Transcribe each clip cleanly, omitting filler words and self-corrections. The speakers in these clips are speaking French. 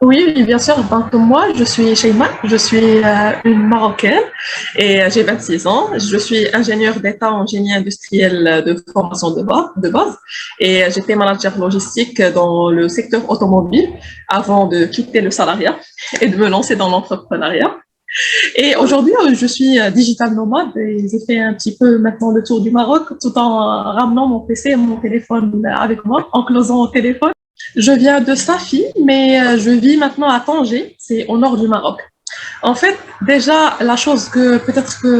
Oui, oui, bien sûr. Donc, moi, je suis Sheima, je suis une Marocaine et j'ai 26 ans. Je suis ingénieure d'État en génie industriel de formation de base et j'étais manager logistique dans le secteur automobile avant de quitter le salariat et de me lancer dans l'entrepreneuriat. Et aujourd'hui, je suis digital nomade et j'ai fait un petit peu maintenant le tour du Maroc tout en ramenant mon PC et mon téléphone avec moi, en closant au téléphone. Je viens de Safi, mais je vis maintenant à Tanger, c'est au nord du Maroc. En fait, déjà, la chose que peut-être que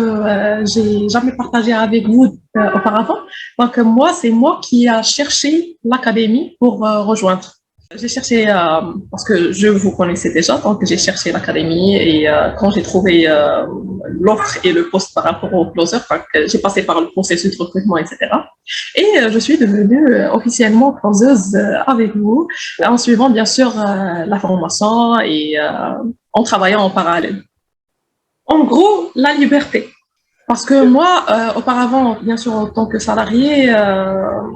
j'ai jamais partagée avec vous auparavant, donc moi, c'est moi qui a cherché l'académie pour rejoindre. J'ai cherché, parce que je vous connaissais déjà, donc j'ai cherché l'académie et quand j'ai trouvé l'offre et le poste par rapport au closer, j'ai passé par le processus de recrutement, etc. Et je suis devenue officiellement closeuse avec vous, en suivant bien sûr la formation et en travaillant en parallèle. En gros, la liberté. Parce que moi, auparavant, bien sûr, en tant que salarié,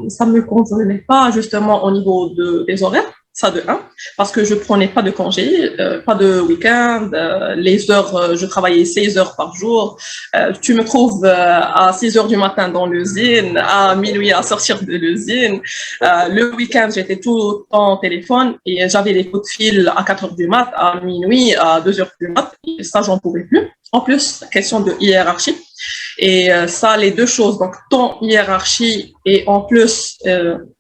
ça ne me convenait pas justement au niveau des horaires, ça de un, parce que je prenais pas de congé, pas de week-end, les heures, je travaillais 16 heures par jour. Tu me trouves à 6 heures du matin dans l'usine, à minuit à sortir de l'usine. Le week-end, j'étais tout le temps au téléphone et j'avais des coups de fil à 4 heures du mat, à minuit, à 2 heures du mat, et ça, j'en pouvais plus. En plus, question de hiérarchie. Et ça, les deux choses, donc ton hiérarchie et en plus,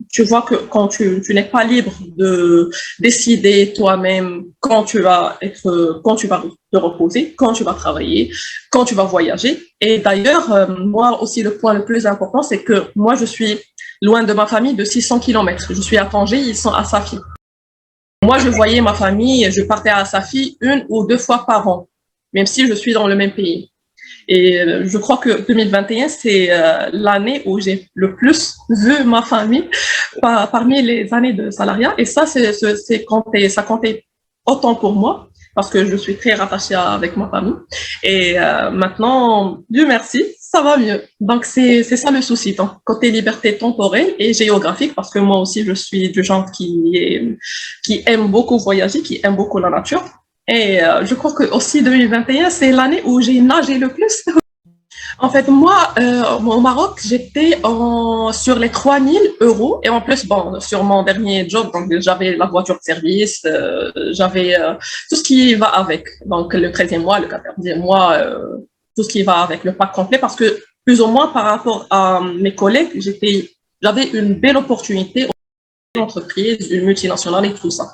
tu vois que quand tu n'es pas libre de décider toi-même quand tu vas te reposer, quand tu vas travailler, quand tu vas voyager. Et d'ailleurs, moi aussi, le point le plus important, c'est que moi, je suis loin de ma famille de 600 kilomètres. Je suis à Tanger, ils sont à Safi. Moi, je voyais ma famille, je partais à Safi une ou deux fois par an, même si je suis dans le même pays. Et je crois que 2021, c'est l'année où j'ai le plus vu ma famille parmi les années de salariat. Et ça, ça comptait autant pour moi parce que je suis très rattachée avec ma famille. Et maintenant, Dieu merci, ça va mieux. Donc, c'est ça le souci. Donc, côté liberté temporelle et géographique, parce que moi aussi, je suis du genre qui aime beaucoup voyager, qui aime beaucoup la nature. Et je crois que aussi 2021, c'est l'année où j'ai nagé le plus. En fait, moi, au Maroc, sur les 3 000 € et en plus, bon, sur mon dernier job, donc j'avais la voiture de service, j'avais tout ce qui va avec. Donc le 13e mois, le 14e mois, tout ce qui va avec le pack complet parce que plus ou moins par rapport à mes collègues, j'avais une belle opportunité entreprise, une multinationale et tout ça.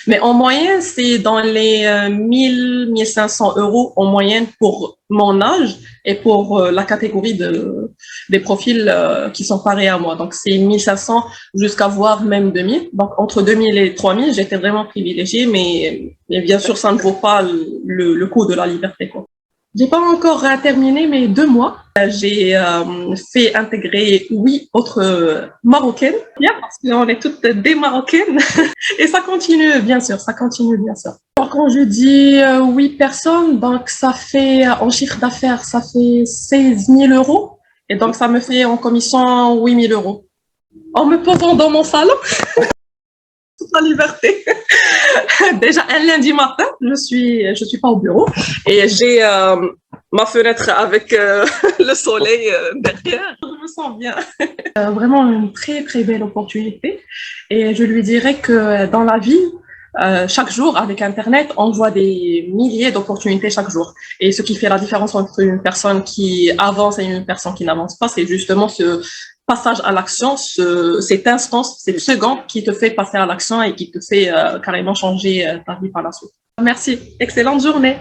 Mais en moyenne, c'est dans les 1 500 € en moyenne pour mon âge et pour la catégorie des profils qui sont pareils à moi. Donc, c'est 1 500 jusqu'à voire même 2 000. Donc, entre 2 000 et 3 000, j'étais vraiment privilégiée, mais bien sûr, ça ne vaut pas le coût de la liberté, quoi. J'ai pas encore terminé mes 2 mois. J'ai fait intégrer 8 autres Marocaines, bien parce qu'on est toutes des Marocaines. Et ça continue, bien sûr, ça continue, bien sûr. Alors, quand je dis 8 personnes, donc ça fait, en chiffre d'affaires, ça fait 16 000 €. Et donc, ça me fait en commission 8 000 €. En me posant dans mon salon, toute la liberté. Déjà, un lundi matin, je suis pas au bureau et j'ai ma fenêtre avec le soleil derrière. Je me sens bien. Vraiment une très, très belle opportunité. Et je lui dirais que dans la vie, chaque jour, avec Internet, on voit des milliers d'opportunités chaque jour. Et ce qui fait la différence entre une personne qui avance et une personne qui n'avance pas, c'est justement ce passage à l'action, cette instance, cette seconde qui te fait passer à l'action et qui te fait carrément changer ta vie par la suite. Merci. Excellente journée.